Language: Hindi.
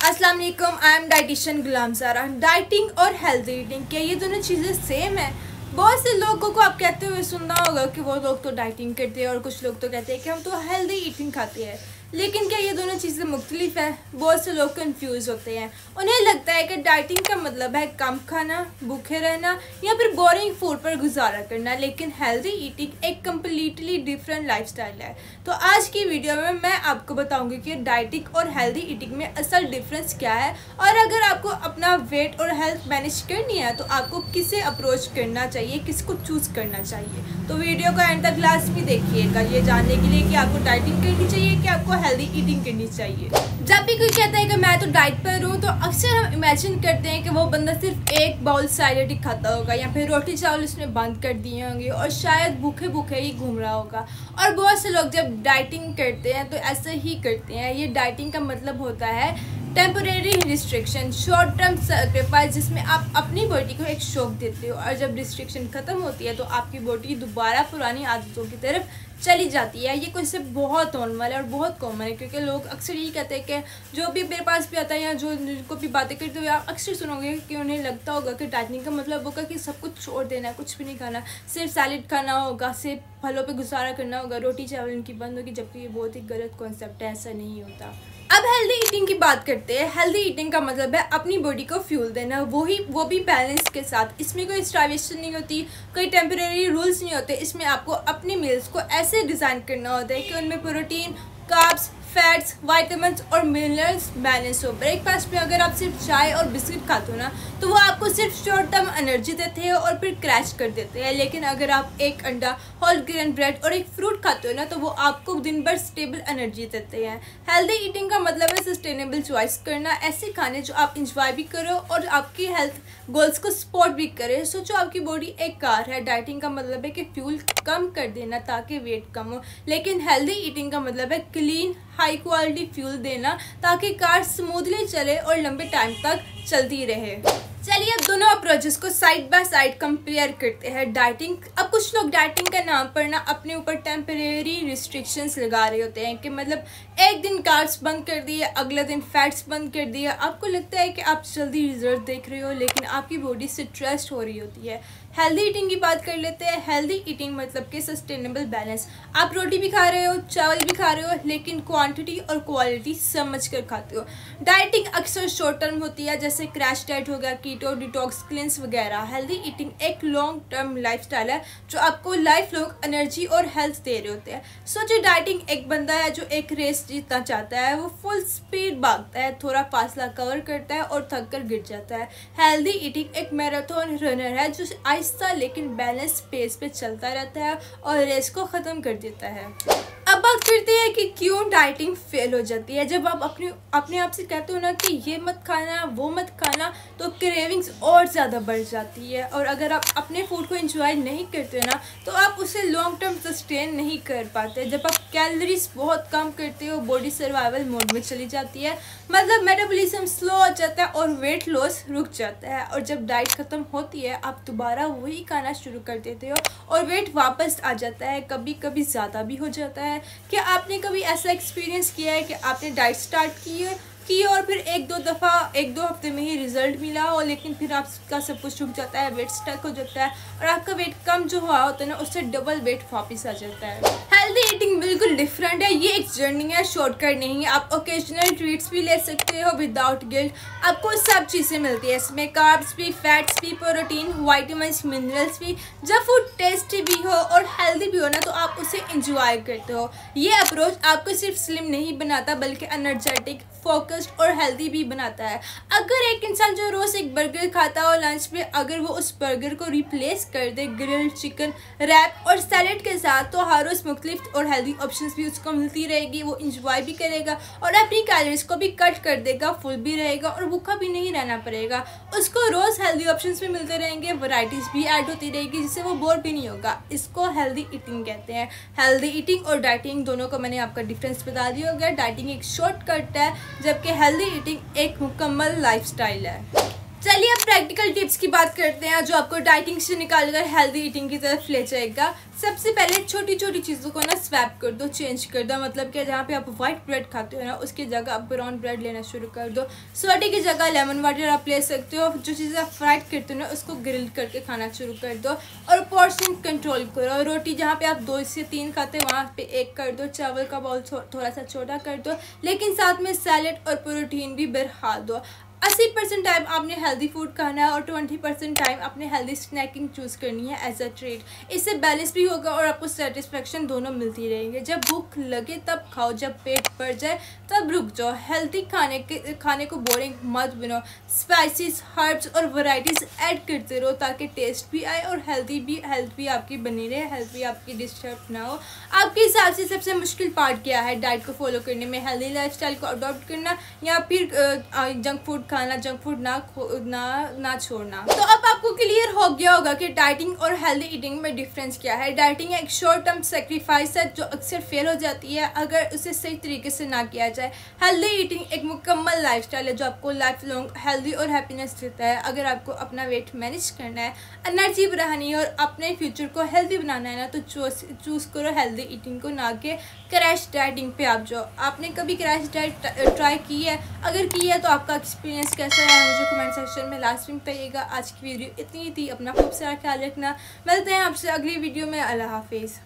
अस्सलाम वालेकुम, आई एम डाइटिशियन गुलाम सारा। डाइटिंग और हेल्दी ईटिंग, क्या ये दोनों चीज़ें सेम है? बहुत से लोगों को आप कहते हुए सुनना होगा कि वो लोग तो डाइटिंग करते हैं और कुछ लोग तो कहते हैं कि हम तो हेल्दी ईटिंग खाते हैं। लेकिन क्या ये दोनों चीज़ें मुख्तलिफ है? बहुत से लोग कंफ्यूज होते हैं। उन्हें लगता है कि डाइटिंग का मतलब है कम खाना, भूखे रहना या फिर बोरिंग फूड पर गुजारा करना। लेकिन हेल्दी ईटिंग एक कम्प्लीटली डिफरेंट लाइफस्टाइल है। तो आज की वीडियो में मैं आपको बताऊंगी कि डाइटिंग और हेल्दी ईटिंग में असल डिफरेंस क्या है, और अगर आपको अपना वेट और हेल्थ मैनेज करनी है तो आपको किसे अप्रोच करना चाहिए, किसको चूज करना चाहिए। तो वीडियो को एंड तक लास्ट में देखिएगा ये जानने के लिए कि आपको डाइटिंग करनी चाहिए कि आपको हेल्दी ईटिंग करनी चाहिए। जब भी कोई कहता है कि मैं तो डाइट पर हूँ तो अक्सर हम इमेजिन करते हैं कि वो बंदा सिर्फ एक बाउल सैलेड ही खाता होगा या फिर रोटी चावल उसने बंद कर दिए होंगे और शायद भूखे भूखे ही घूम रहा होगा। और बहुत से लोग जब डाइटिंग करते हैं तो ऐसे ही करते हैं। ये डाइटिंग का मतलब होता है temporary restriction, short term sacrifice, जिसमें आप अपनी बॉडी को एक शौक देते हो और जब रिस्ट्रिक्शन ख़त्म होती है तो आपकी बॉडी दोबारा पुरानी आदतों की तरफ चली जाती है। ये कुछ से बहुत नॉर्मल है और बहुत कॉमन है, क्योंकि लोग अक्सर यही कहते हैं कि जो भी मेरे पास भी आता है या जो जिनको भी बातें करते हुए आप अक्सर सुनोगे कि उन्हें लगता होगा कि डाइटिंग का मतलब होगा कि सब कुछ छोड़ देना है, कुछ भी नहीं खाना, सिर्फ सैलेड खाना होगा, सिर्फ फलों पे गुजारा करना होगा, रोटी चावल इनकी बंद होगी। जबकि ये बहुत ही गलत कॉन्सेप्ट है, ऐसा नहीं होता। अब हेल्दी ईटिंग की बात करते हैं। हेल्दी ईटिंग का मतलब है अपनी बॉडी को फ्यूल देना, वो भी बैलेंस के साथ। इसमें कोई स्टार्वेशन नहीं होती, कोई टेम्परेरी रूल्स नहीं होते। इसमें आपको अपनी मील्स को ऐसे डिज़ाइन करना होता है कि उनमें प्रोटीन, कार्ब्स, फैट्स, वाइटामिन्स और मिनरल्स बैलेंस हो। ब्रेकफास्ट में अगर आप सिर्फ चाय और बिस्किट खाते हो ना तो वो आपको सिर्फ शॉर्ट टर्म एनर्जी देते हैं और फिर क्रैश कर देते हैं। लेकिन अगर आप एक अंडा, होल ग्रेन ब्रेड और एक फ्रूट खाते हो ना तो वो आपको दिन भर स्टेबल एनर्जी देते हैं। हेल्दी ईटिंग का मतलब है सस्टेनेबल चॉइस करना, ऐसे खाने जो आप इंजॉय भी करो और आपकी हेल्थ गोल्स को सपोर्ट भी करे। सोचो आपकी बॉडी एक कार है। डाइटिंग का मतलब है कि फ्यूल कम कर देना ताकि वेट कम हो, लेकिन हेल्दी ईटिंग का मतलब है क्लीन हाई क्वालिटी फ्यूल देना ताकि कार स्मूथली चले और लंबे टाइम तक चलती रहे। चलिए अब दोनों अप्रोचेस को साइड बाय साइड कंपेयर करते हैं। डाइटिंग, अब कुछ लोग डाइटिंग का नाम पर ना अपने ऊपर टेम्परेरी रिस्ट्रिक्शंस लगा रहे होते हैं कि मतलब एक दिन कार्ब्स बंद कर दिए, अगले दिन फैट्स बंद कर दिए। आपको लगता है कि आप जल्दी रिजल्ट देख रहे हो, लेकिन आपकी बॉडी स्ट्रेस्ड हो रही होती है। हेल्दी ईटिंग की बात कर लेते हैं। हेल्दी ईटिंग मतलब कि सस्टेनेबल बैलेंस। आप रोटी भी खा रहे हो, चावल भी खा रहे हो, लेकिन क्वांटिटी और क्वालिटी समझ कर खाते हो। डाइटिंग अक्सर शॉर्ट टर्म होती है, जैसे क्रैश डाइट हो गया, कीटो, डिटॉक्स, क्लींस वगैरह। हेल्दी ईटिंग एक लॉन्ग टर्म लाइफस्टाइल है जो आपको लाइफ लॉन्ग एनर्जी और हेल्थ दे रहे होते हैं। सोचिए डाइटिंग एक बंदा है जो एक रेस जीतना चाहता है। वो फुल स्पीड भागता है, थोड़ा फासला कवर करता है और थक कर गिर जाता है। हेल्दी ईटिंग एक मैराथन रनर है जो आहिस्ता लेकिन बैलेंस पेस पे चलता रहता है और रेस को ख़त्म कर देता है। अब बात करते हैं कि क्यों डाइटिंग फेल हो जाती है। जब आप अपने आप से कहते हो ना कि ये मत खाना, वो मत खाना, तो क्रेविंग्स और ज़्यादा बढ़ जाती है। और अगर आप अपने फूड को एंजॉय नहीं करते ना तो आप उसे लॉन्ग टर्म सस्टेन नहीं कर पाते। जब आप कैलोरीज बहुत कम करते हो, बॉडी सर्वाइवल मोड में चली जाती है, मतलब मेटाबॉलिज्म स्लो हो जाता है और वेट लॉस रुक जाता है। और जब डाइट ख़त्म होती है आप दोबारा वही खाना शुरू कर देते हो और वेट वापस आ जाता है, कभी कभी ज़्यादा भी हो जाता है। क्या आपने कभी ऐसा एक्सपीरियंस किया है कि आपने डाइट स्टार्ट की और फिर एक दो हफ्ते में ही रिजल्ट मिला हो, लेकिन फिर आपका सब कुछ रुक जाता है, वेट स्टक हो जाता है और आपका वेट कम जो हुआ होता है ना उससे डबल वेट वापस आ जाता है। हेल्दी ईटिंग बिल्कुल डिफरेंट है। ये एक जर्नी है, शॉर्टकट नहीं है। आप ओकेजनल ट्रीट्स भी ले सकते हो विदाउट गिल्ट। आपको सब चीज़ें मिलती है इसमें, कार्ब्स भी, फैट्स भी, प्रोटीन, वाइटामिन्स, मिनरल्स भी। जब फूड टेस्टी भी हो और हेल्दी भी हो ना तो आप उसे इंजॉय करते हो। ये अप्रोच आपको सिर्फ स्लिम नहीं बनाता बल्कि एनर्जेटिक, फोकस्ड और हेल्दी भी बनाता है। अगर एक इंसान जो रोज़ एक बर्गर खाता हो लंच में, अगर वो उस बर्गर को रिप्लेस कर दे ग्रिल्ड चिकन, रैप और सैलेड के साथ, तो हर रोज़ मुख्तलिफ और हेल्दी ऑप्शंस भी उसको मिलती रहेगी। वो इंजॉय भी करेगा और अपनी कैलोरीज को भी कट कर देगा, फुल भी रहेगा और भूखा भी नहीं रहना पड़ेगा। उसको रोज़ हेल्दी ऑप्शंस भी मिलते रहेंगे, वैरायटीज़ भी ऐड होती रहेगी, जिससे वो बोर भी नहीं होगा। इसको हेल्दी ईटिंग कहते हैं। हेल्दी ईटिंग और डाइटिंग दोनों को मैंने आपका डिफरेंस बता दिया होगा। डाइटिंग एक शॉर्टकट है जबकि हेल्दी ईटिंग एक मुकम्मल लाइफस्टाइल है। चलिए अब प्रैक्टिकल टिप्स की बात करते हैं जो आपको डाइटिंग से निकालकर हेल्दी ईटिंग की तरफ ले जाएगा। सबसे पहले छोटी छोटी चीज़ों को ना स्वैप कर दो, चेंज कर दो। मतलब कि जहाँ पे आप वाइट ब्रेड खाते हो ना उसकी जगह आप ब्राउन ब्रेड लेना शुरू कर दो। सोडे की जगह लेमन वाटर आप ले सकते हो। जो चीज़ें आप फ्राइड करते हो ना उसको ग्रिल करके खाना शुरू कर दो और पोर्शन कंट्रोल करो। रोटी जहाँ पे आप 2 से 3 खाते हो वहाँ पे 1 कर दो। चावल का बाउल थोड़ा सा छोटा कर दो, लेकिन साथ में सैलेड और प्रोटीन भी बढ़ा दो। 80% टाइम आपने हेल्दी फूड खाना है और 20% टाइम आपने हेल्दी स्नैकिंग चूज़ करनी है एज अ ट्रीट। इससे बैलेंस भी होगा और आपको सेटिस्फेक्शन दोनों मिलती रहेंगे। जब भूख लगे तब खाओ, जब पेट भर जाए तब रुक जाओ। हेल्दी खाने को बोरिंग मत बनाओ। स्पाइसेस, हर्ब्स और वैरायटीज़ ऐड करते रहो ताकि टेस्ट भी आए और हेल्थ भी आपकी बनी रहे, हेल्थ भी आपकी डिस्टर्ब ना हो। आपके हिसाब से सबसे मुश्किल पार्ट क्या है डाइट को फॉलो करने में? हेल्दी लाइफस्टाइल को अडॉप्ट करना या फिर जंक फूड खाना, जंक फूड ना छोड़ना? तो अब आपको क्लियर हो गया होगा कि डाइटिंग और हेल्दी ईटिंग में डिफरेंस क्या है। डाइटिंग एक शॉर्ट टर्म सेक्रीफाइस है जो अक्सर फेल हो जाती है अगर उसे सही तरीके से ना किया जाए। हेल्दी ईटिंग एक मुकम्मल लाइफस्टाइल है जो आपको लाइफ लॉन्ग हेल्दी और हैप्पीनेस देता है। अगर आपको अपना वेट मैनेज करना है, एनर्जी बढ़ानी है और अपने फ्यूचर को हेल्दी बनाना है ना तो चूज़ करो हेल्दी ईटिंग को, ना कि क्रैश डाइटिंग पे आप जाओ। आपने कभी क्रैश डाइट ट्राई की है? अगर की है तो आपका एक्सपीरियंस कैसा है मुझे कमेंट सेक्शन में लास्ट में बताइएगा। आज की वीडियो इतनी थी। अपना खूब सारा ख्याल रखना। मिलते हैं आपसे अगली वीडियो में। अल्लाह हाफिज़।